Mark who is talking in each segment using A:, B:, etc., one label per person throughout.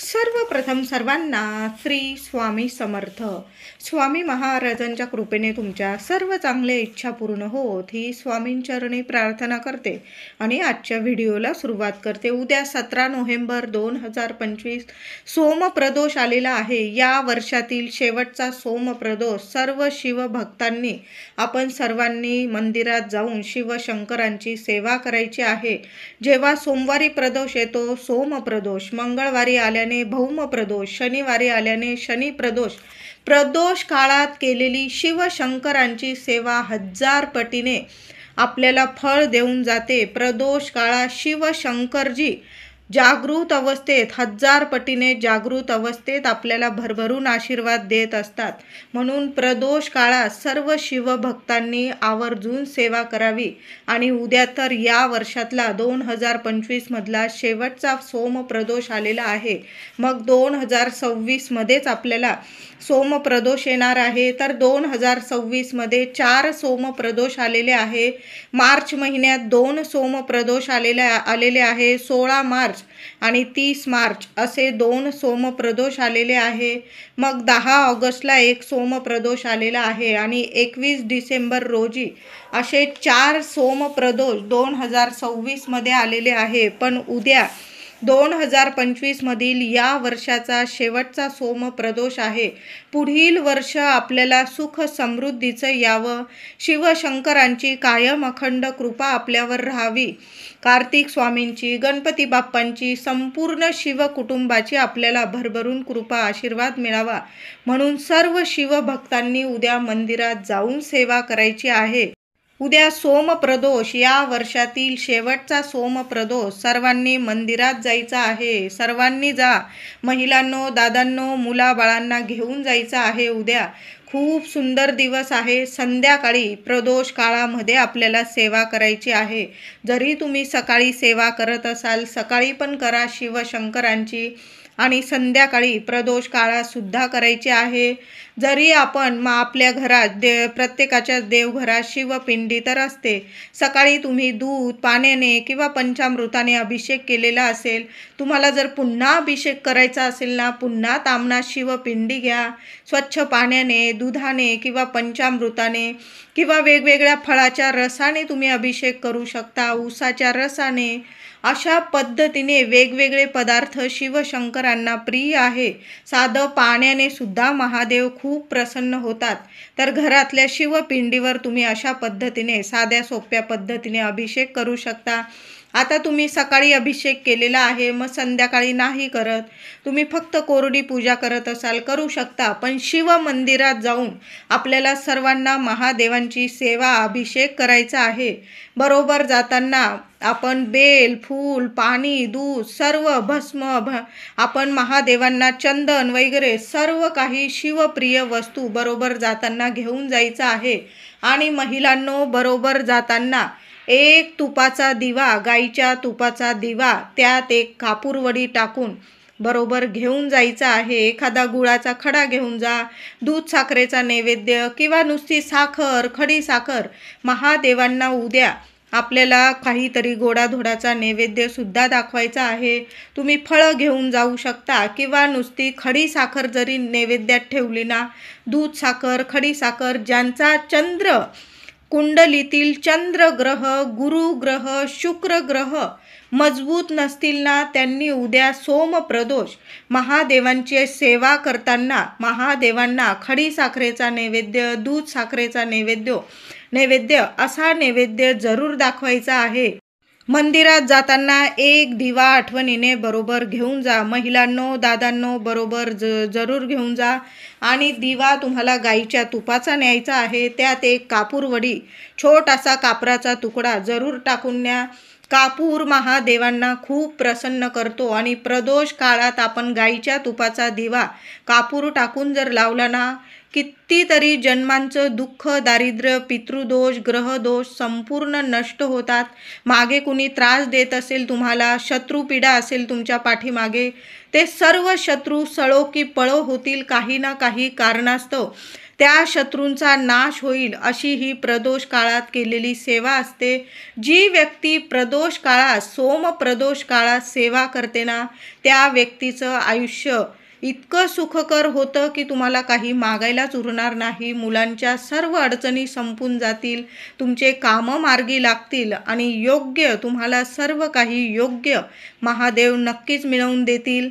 A: सर्वप्रथम सर्वांना श्री स्वामी समर्थ. स्वामी महाराजांच्या कृपेने तुमच्या सर्व चांगल्या इच्छा पूर्ण होत ही स्वामींचरणी प्रार्थना करते आणि आजच्या व्हिडिओला सुरुवात करते. उद्या 17 नोव्हेंबर 2025 सोमप्रदोष आलेला आहे. या वर्षातील शेवटचा सोमप्रदोष. सर्व शिवभक्तांनी आपण सर्वांनी मंदिरात जाऊन शिवशंकरांची सेवा करायची आहे. जेव्हा सोमवारी प्रदोष येतो सोमप्रदोष, मंगळवारी आल्याने भौमप्रदोष, शनिवारी आल्याने शनी प्रदोष. प्रदोष काळात केलेली शिवशंकरांची सेवा 1000 पटीने आपल्याला फळ देऊन जाते. प्रदोष काळात शिवशंकरजी जागृत अवस्थेत 1000 पटीने जागृत अवस्थेत आपल्याला भरभरून आशीर्वाद देत असतात. म्हणून प्रदोष काळात सर्व शिवभक्तांनी आवर्जून सेवा करावी. आणि उद्या तर या वर्षातला 2025 मधला शेवटचा सोमप्रदोष आलेला आहे. मग 2026 मध्येच आपल्याला सोमप्रदोष येणार आहे. तर 2026 मध्ये 4 सोमप्रदोष आलेले आहे. मार्च महिन्यात 2 सोमप्रदोष आलेले आहे. 16 मार्च आणि 30 मार्च असे 2 सोमप्रदोष आलेले आहे. मग 10 ऑगस्टला 1 सोमप्रदोष आलेला आहे आणि 21 डिसेंबर रोजी असे 4 सोमप्रदोष 2026 मध्ये आलेले आहे. पण उद्या 2025 मधील या वर्षाचा शेवटचा सोमप्रदोष आहे. पुढील वर्ष आपल्याला सुख समृद्धीचं यावं, शिवशंकरांची कायम अखंड कृपा आपल्यावर राहावी, कार्तिक स्वामींची, गणपती बाप्पांची, संपूर्ण शिव कुटुंबाची आपल्याला भरभरून कृपा आशीर्वाद मिळावा म्हणून सर्व शिवभक्तांनी उद्या मंदिरात जाऊन सेवा करायची आहे. उद्या सोमप्रदोष, या वर्षातील शेवटचा सोमप्रदोष. सर्वांनी मंदिरात जायचं आहे. सर्वांनी जा. महिलांनो, दादांनो, मुलाबाळांना घेऊन जायचं आहे. उद्या खूप सुंदर दिवस आहे. संध्याकाळी प्रदोष काळामध्ये आपल्याला सेवा करायची आहे. जरी तुम्ही सकाळी सेवा करत असाल, सकाळी पण करा शिवशंकरांची आणि संध्याकाळी प्रदोष काळात सुद्धा करायचे आहे. जरी आपण आपल्या घरात प्रत्येकाच्या देवघरात शिवपिंडी तर असते. सकाळी तुम्ही दूध, पाण्याने किंवा पंचामृताने अभिषेक केलेला असेल. तुम्हाला जर पुन्हा अभिषेक करायचा असेल ना, पुन्हा ताम्हणात शिवपिंडी घ्या. स्वच्छ पाण्याने, दुधाने किंवा पंचामृताने किंवा वेगवेगळ्या फळाच्या रसाने तुम्ही अभिषेक करू शकता. ऊसाच्या रसाने. अशा पद्धतीने वेगवेगळे पदार्थ शिवशंकरांना प्रिय आहे. साधं पाण्याने सुद्धा महादेव खूप प्रसन्न होतात. तर घरातल्या शिवपिंडीवर तुम्ही अशा पद्धतीने साध्या सोप्या पद्धतीने अभिषेक करू शकता. आता तुम्ही सकाळी अभिषेक केलेला आहे, मग संध्याकाळी नाही करत, तुम्ही फक्त कोरडी पूजा करत असाल, करू शकता. पण शिव मंदिरात जाऊन आपल्याला सर्वांना महादेवांची सेवा, अभिषेक करायचा आहे. बरोबर जाताना आपण बेल, फूल, पाणी, दूध, सर्व भस्म, आपण महादेवांना चंदन वगैरे सर्व काही शिवप्रिय वस्तू बरोबर जाताना घेऊन जायचं आहे. आणि महिलांनो, बरोबर जाताना एक तुपाचा दिवा, गाईच्या तुपाचा दिवा, त्यात एक कापूरवडी टाकून बरोबर घेऊन जायचा आहे. एखादा गुळाचा खडा घेऊन जा. दूध साखरेचा नैवेद्य किंवा नुसती साखर, खडी साखर. महादेवांना उद्या आपल्याला काहीतरी गोडाधोडाचा नैवेद्य सुद्धा दाखवायचा आहे. तुम्ही फळं घेऊन जाऊ शकता किंवा नुसती खडी साखर जरी नैवेद्यात ठेवली ना, दूध साखर, खडी साखर. ज्यांचा चंद्र कुंडलीतील चंद्र ग्रह, गुरु ग्रह, शुक्र ग्रह मजबूत नसतील ना, त्यांनी उद्या सोमप्रदोष महादेवांची सेवा करताना महादेवांना खडी साखरेचा नैवेद्य, दूध साखरेचा नैवेद्य असा नैवेद्य जरूर दाखवायचा आहे. मंदिरात जाताना एक दिवा आठवणीने बरोबर घेऊन जा. महिलांनो, दादांनो, बरोबर जरूर घेऊन जा. आणि दिवा तुम्हाला गाईच्या तुपाचा न्यायचा आहे. त्यात एक कापूरवडी, छोटासा कापराचा तुकडा जरूर टाकून न्या. कापूर महादेवांना खूप प्रसन्न करतो आणि प्रदोष काळात आपण गाईच्या तुपाचा दिवा कापूर टाकून जर लावला ना, कितीतरी जन्मांचं दुःख, दारिद्र्य, पितृदोष, ग्रहदोष संपूर्ण नष्ट होतात. मागे कुणी त्रास देत असेल तुम्हाला, शत्रुपीडा असेल तुमच्या पाठीमागे, ते सर्व शत्रू सळो की पळो होतील काही ना काही कारणास्तव. त्या शत्रूंचा नाश होईल अशी ही प्रदोष काळात केलेली सेवा असते. जी व्यक्ती प्रदोष काळात प्रदोष काळात सेवा करते ना, त्या व्यक्तीचं आयुष्य इतकं सुखकर होतं की तुम्हाला काही मागायलाच उरणार नाही. मुलांच्या सर्व अडचणी संपून जातील, तुमचे कामं मार्गी लागतील आणि तुम्हाला सर्व काही योग्य महादेव नक्कीच मिळवून देतील.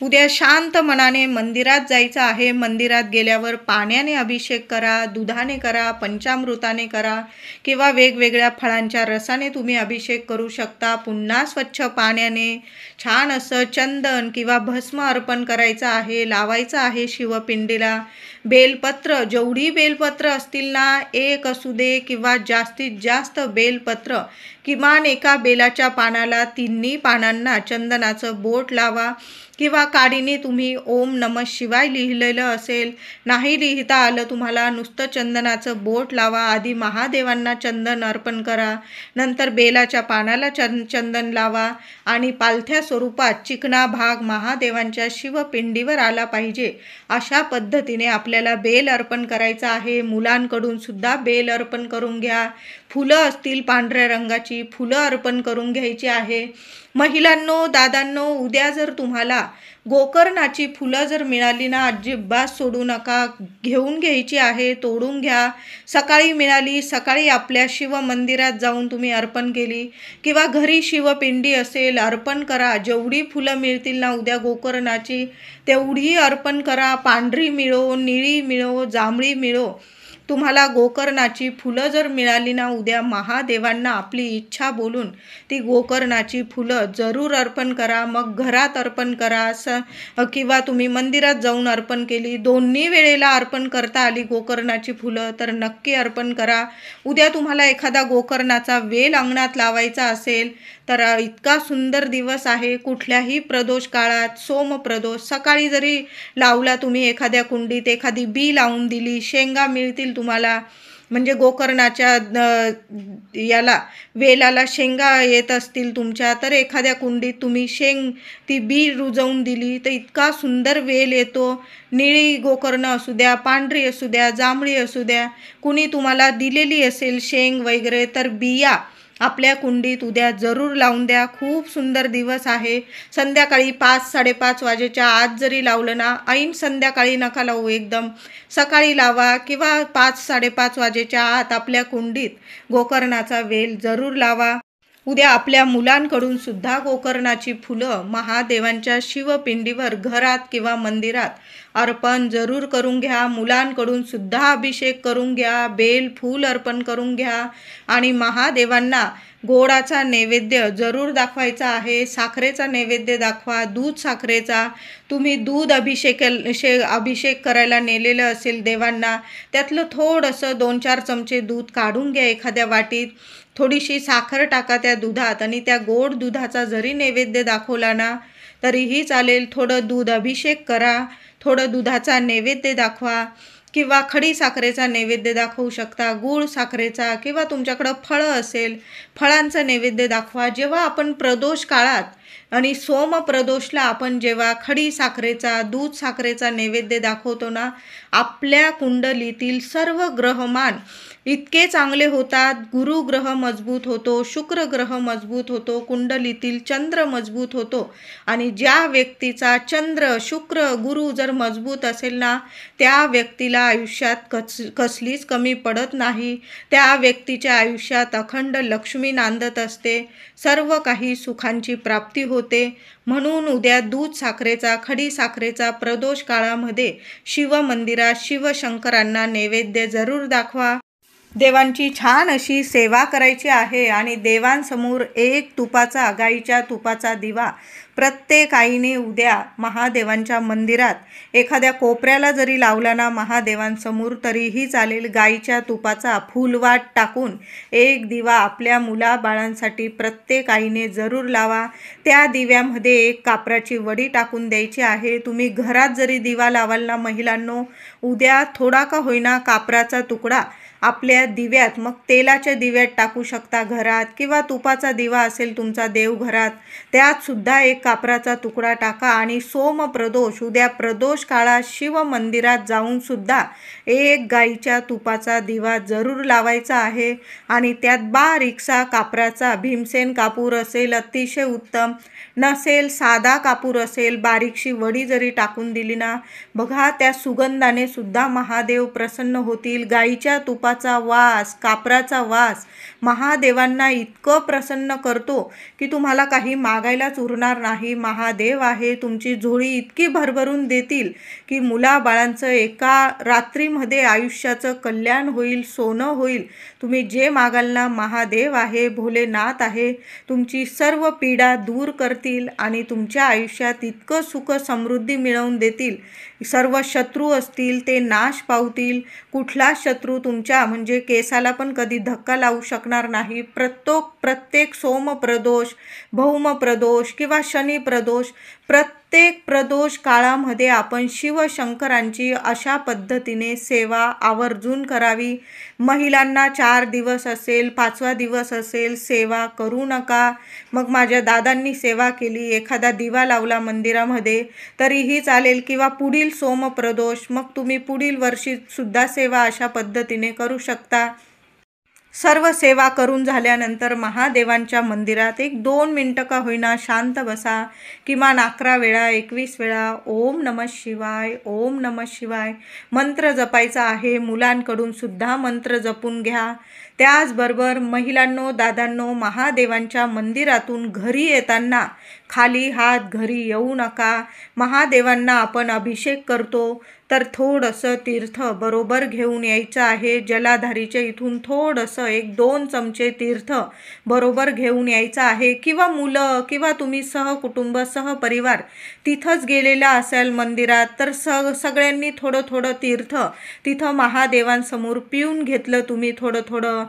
A: उद्या शांत मनाने मंदिरात जायचं आहे. मंदिरात गेल्यावर पाण्याने अभिषेक करा, दुधाने करा, पंचामृताने करा किंवा वेगवेगळ्या फळांच्या रसाने तुम्ही अभिषेक करू शकता. पुन्हा स्वच्छ पाण्याने छान असं चंदन किंवा भस्म अर्पण करायचं आहे, लावायचं आहे शिवपिंडीला. बेलपत्र, जेवढी बेलपत्र असतील ना, एक असू दे किंवा जास्तीत जास्त बेलपत्र, किमान एका बेलाच्या पानाला 3 पानांना चंदनाचं बोट लावा किंवा काडीने तुम्ही ओम नमः शिवाय लिहिलेलं असेल, नाही लिहिता आलं तुम्हाला, नुसतं चंदनाचं बोट लावा. आधी महादेवांना चंदन अर्पण करा, नंतर बेलाच्या पानाला चंदन लावा आणि पालथ्या स्वरूपात चिकना भाग महादेवांच्या शिवपिंडीवर आला पाहिजे. अशा पद्धतीने आपल्याला बेल अर्पण करायचं आहे. मुलांकडून सुद्धा बेल अर्पण करून घ्या. फुलं असतील पांढऱ्या रंगाची फुलं अर्पण करून घ्यायची आहे. महिलांनो, दादांनो, उद्या जर तुम्हाला गोकर्णाची फुलं जर मिळाली ना, अजिबात सोडू नका, घेऊन घ्यायची आहे, तोडून घ्या. सकाळी मिळाली, सकाळी आपल्या शिव मंदिरात जाऊन तुम्ही अर्पण केली किंवा घरी शिवपिंडी असेल, अर्पण करा. जेवढी फुलं मिळतील ना उद्या गोकर्णाची, तेवढी अर्पण करा. पांढरी मिळो, निळी मिळो, जांभळी मिळो, तुम्हाला गोकर्णाची फुलं जर मिळाली ना उद्या, महादेवांना आपली इच्छा बोलून ती गोकर्णाची फुलं जरूर अर्पण करा. मग घरात अर्पण करा किंवा तुम्ही मंदिरात जाऊन अर्पण केली, दोन्ही वेळेला अर्पण करता आली गोकर्णाची फुलं तर नक्की अर्पण करा. उद्या तुम्हाला एखादा गोकर्णाचा वेल अंगणात लावायचा असेल तर इतका सुंदर दिवस आहे. कुठल्याही प्रदोष काळात, सोमप्रदोष, सकाळी जरी लावला तुम्ही एखाद्या कुंडीत, एखादी बी लावून दिली, शेंगा मिळतील तुम्हाला. म्हणजे गोकर्णाच्या वेलाला शेंगा येत असतील तुमच्या, तर एखाद्या कुंडीत तुम्ही ती बी रुजवून दिली तर इतका सुंदर वेल येतो. निळी गोकर्ण असू द्या, पांढरी असू द्या, जांभळी असू द्या, कुणी तुम्हाला दिलेली असेल शेंग वगैरे, तर बिया आपल्या कुंडीत उद्या जरूर लावून द्या. खूप सुंदर दिवस आहे. संध्याकाळी 5-5:30 वाजेच्या आत जरी लावलं ना, ऐन संध्याकाळी नका लावू, एकदम सकाळी लावा किंवा 5-5:30 वाजेच्या आत आपल्या कुंडीत गोकर्णाचा वेल जरूर लावा. उद्या आपल्या मुलांकडून सुद्धा गोकर्णाची फुलं महादेवांच्या शिवपिंडीवर घरात किंवा मंदिरात अर्पण जरूर करून घ्या. मुलांकडून सुद्धा अभिषेक करून घ्या, बेल फूल अर्पण करून घ्या आणि महादेवांना गोडाचा नैवेद्य जरूर दाखवायचा आहे. साखरेचा नैवेद्य दाखवा, दूध साखरेचा. तुम्ही दूध अभिषेक करायला नेलेलं असेल देवांना, त्यातलं थोडंसं 2-4 चमचे दूध काढून घ्या एखाद्या वाटीत, थोडीशी साखर टाका त्या दुधात आणि त्या गोड दुधाचा जरी नैवेद्य दाखवला ना तरीही चालेल. थोडं दूध अभिषेक करा, थोडं दुधाचा नैवेद्य दाखवा किंवा खडी साखरेचा नैवेद्य दाखवू शकता, गूळ साखरेचा, किंवा तुमच्याकडं फळं असेल फळांचा नैवेद्य दाखवा. जेव्हा आपण प्रदोष काळात आणि सोमप्रदोषला आपण जेव्हा खडी साखरेचा, दूध साखरेचा नैवेद्य दाखवतो ना, आपल्या कुंडलीतील सर्व ग्रहमान इतके चांगले होतात. गुरु ग्रह मजबूत होतो, शुक्र ग्रह मजबूत होतो, कुंडलीतील चंद्र मजबूत होतो आणि ज्या व्यक्तीचा चंद्र, शुक्र, गुरु जर मजबूत असेल ना, त्या व्यक्तीला आयुष्यात कसलीच कमी पडत नाही. त्या व्यक्तीच्या आयुष्यात अखंड लक्ष्मी नांदत असते, सर्व काही सुखांची प्राप्ती होते. म्हणून उद्या दूध साखरेचा, खडी साखरेचा प्रदोष काळामध्ये शिवमंदिरात शिवशंकरांना नैवेद्य जरूर दाखवा. देवांची छान अशी सेवा करायची आहे आणि देवांसमोर एक तुपाचा, गाईच्या तुपाचा दिवा प्रत्येक आईने उद्या महादेवांच्या मंदिरात एखाद्या कोपऱ्याला जरी लावला ना महादेवांसमोर तरीही चालेल. गाईच्या तुपाचा फुलवाट टाकून एक दिवा आपल्या मुलाबाळांसाठी प्रत्येक आईने जरूर लावा. त्या दिव्यामध्ये एक कापराची वडी टाकून द्यायची आहे. तुम्ही घरात जरी दिवा लावाल ना महिलांनो, उद्या थोडा का होईना कापराचा तुकडा आपल्या दिव्यात, मग तेलाच्या दिव्यात टाकू शकता घरात, किंवा तुपाचा दिवा असेल तुमचा देवघरात, त्यात सुद्धा एक कापराचा तुकडा टाका आणि सोम प्रदोष उद्या प्रदोष काळात शिव मंदिरात जाऊन सुद्धा एक गाईच्या तुपाचा दिवा जरूर लावायचा आहे आणि त्यात बारीकसा कापराचा भीमसेन कापूर असेल अतिशय उत्तम, नसेल साधा कापूर असेल बारीकशी वडी जरी टाकून दिली ना, बघा त्या सुगंधाने सुद्धा महादेव प्रसन्न होतील. गाईच्या तुपाचा वास, कापराचा वास महादेवांना इतकं प्रसन्न करतो की तुम्हाला काही मागायलाच उरणार नाही. महादेव आहे, तुमची झोळी इतकी भरभरून देतील की मुलाबाळांचं एका रात्रीमध्ये आयुष्याचं कल्याण होईल, सोनं होईल. तुम्ही जे मागाल ना, महादेव आहे, भोलेनाथ आहे, तुमची सर्व पीडा दूर करतील आणि तुमच्या आयुष्यात इतकं सुख समृद्धी मिळवून देतील. सर्व शत्रू असतील ते नाश पावतील. कुठला शत्रू तुमच्या म्हणजे केसाला पण कधी धक्का लावू शकणार नाही. प्रत्येक सोम प्रदोष, भौम प्रदोष किंवा शनी प्रदोष, प्रत्येक प्रदोष काळामध्ये आपण शिवशंकरांची अशा पद्धतीने सेवा आवर्जून करावी. महिलांना 4 दिवस असेल, 5वा दिवस असेल, सेवा करू नका. मग माझ्या दादांनी सेवा केली, एखादा दिवा लावला मंदिरामध्ये तरीही चालेल, किंवा पुढील सोम प्रदोष मग तुम्ही पुढील वर्षी सुद्धा सेवा अशा पद्धतीने करू शकता. सर्व सेवा करून झाल्यानंतर महादेवांच्या मंदिरात 1-2 मिनटं का होईना शांत बसा. किमान 11 वेळा, 21 वेळा ओम नमः शिवाय, ओम नमः शिवाय मंत्र जपायचा आहे. मुलांकडून सुद्धा मंत्र जपून घ्या. त्याचबरोबर महिलांनो, दादांनो, महादेवांच्या मंदिरातून घरी येताना खाली हात घरी येऊ नका. महादेवांना आपण अभिषेक करतो तर थोडंसं तीर्थ बरोबर घेऊन यायचं आहे. जलाधारीच्या इथून थोडंसं 1-2 चमचे तीर्थ बरोबर घेऊन यायचं आहे. किंवा मुलं किंवा तुम्ही सहकुटुंब सहपरिवार तिथंच गेलेला असाल मंदिरात तर सगळ्यांनी थोडं थोडं तीर्थ तिथं महादेवांसमोर पिऊन घेतलं तुम्ही थोडं थोडं.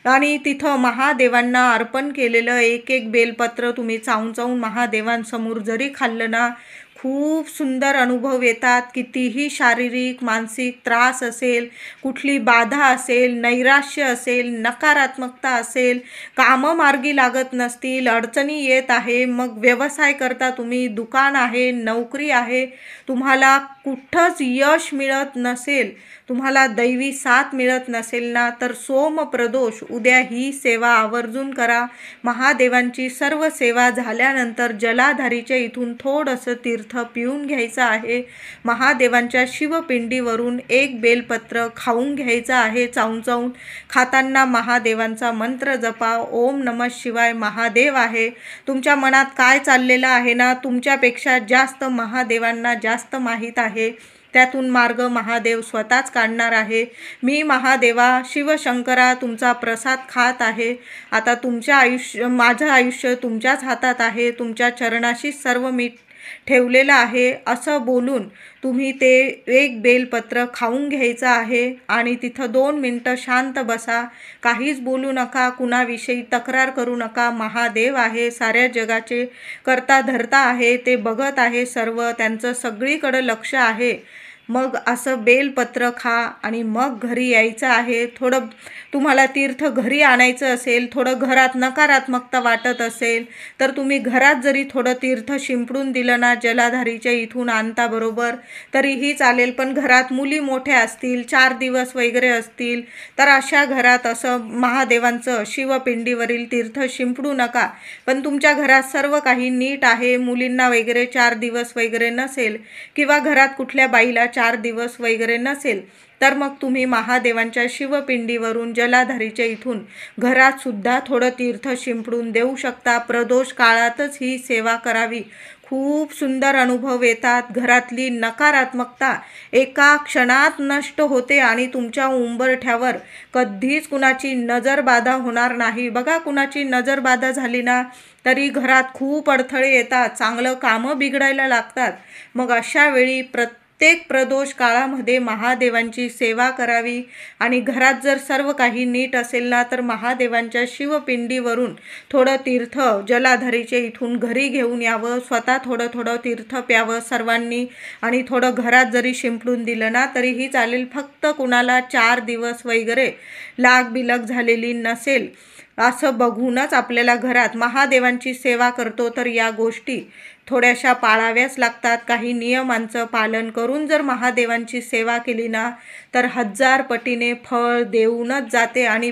A: आणि तिथं महादेवांना अर्पण केलेलं एक बेलपत्र तुम्ही चावून महादेवांसमोर जरी खाल्लं ना, खूप सुंदर अनुभव येतात. कितीही शारीरिक मानसिक त्रास असेल, कुठली बाधा असेल, नैराश्य असेल, नकारात्मकता असेल, कामं मार्गी लागत नसतील, अडचणी येत आहे, मग व्यवसाय करता तुम्ही, दुकान आहे, नोकरी आहे, तुम्हाला कुठंच यश मिळत नसेल, तुम्हाला दैवी साथ मिळत नसेल ना, तर सोम प्रदोष उद्या ही सेवा आवर्जून करा. महादेवांची सर्व सेवा झाल्यानंतर जलाधारीच्या इथून थोडंसं तीर्थ पिऊन घ्यायचं आहे. महादेवांच्या शिवपिंडीवरून 1 बेलपत्र खाऊन घ्यायचं आहे. चावून खाताना महादेवांचा मंत्र जपा. ओम नमः शिवाय. महादेव आहे, तुमच्या मनात काय चाललेलं आहे ना, तुमच्यापेक्षा जास्त महादेवांना जास्त माहीत आहे. त्यातून मार्ग महादेव स्वतःच काढणार आहे. मी महादेवा शिवशंकरा तुमचा प्रसाद खात आहे. आता माझं आयुष्य तुमच्याच हातात आहे. तुमच्या चरणाशी सर्व मी ठेवलेलं आहे असं बोलून तुम्ही ते 1 बेलपत्र खाऊन घ्यायचं आहे आणि तिथं 2 मिनटं शांत बसा. काहीच बोलू नका, कुणाविषयी तक्रार करू नका. महादेव आहे, साऱ्या जगाचे करता धरता आहे, ते बघत आहे सर्व, त्यांचं सगळीकडं लक्ष आहे. मग असं बेलपत्र खा आणि मग घरी यायचं आहे. थोडं तुम्हाला तीर्थ घरी आणायचं असेल, थोडं घरात नकारात्मकता वाटत असेल तर तुम्ही घरात जरी थोडं तीर्थ शिंपडून दिलं ना, जलाधारीच्या इथून आणता बरोबर तरीही चालेल. पण घरात मुली मोठ्या असतील, 4 दिवस वगैरे असतील तर अशा घरात असं महादेवांचं शिवपिंडीवरील तीर्थ शिंपडू नका. पण तुमच्या घरात सर्व काही नीट आहे, मुलींना वगैरे 4 दिवस वगैरे नसेल किंवा घरात कुठल्या बाईला 4 दिवस वगैरे नसेल तर मग तुम्ही महादेवांच्या शिवपिंडीवरून जलाधारीच्या इथून घरात सुद्धा थोडं तीर्थ शिंपडून देऊ शकता. प्रदोष काळातच ही सेवा करावी. खूप सुंदर अनुभव येतात. घरातली नकारात्मकता एका क्षणात नष्ट होते आणि तुमच्या उंबरठ्यावर कधीच कुणाची नजरबाधा होणार नाही. बघा, कुणाची नजरबाधा झाली ना तरी घरात खूप अडथळे येतात, चांगलं कामं बिघडायला लागतात. मग अशा वेळी प्रत्येक प्रदोष काळामध्ये महादेवांची सेवा करावी आणि घरात जर सर्व काही नीट असेल ना तर महादेवांच्या शिवपिंडीवरून थोडं तीर्थ जलाधारीच्या इथून घरी घेऊन यावं. स्वतः थोडं तीर्थ प्यावं सर्वांनी आणि थोडं घरात जरी शिंपडून दिलं ना तरीही चालेल. फक्त कुणाला 4 दिवस वगैरे लागबिलग झालेली नसेल असं बघूनच आपल्याला घरात महादेवांची सेवा करतो, तर या गोष्टी थोड्याशा पाळाव्याच लागतात. काही नियमांचं पालन करून जर महादेवांची सेवा केली ना, तर 1000 पटीने फळ देऊनच जाते आणि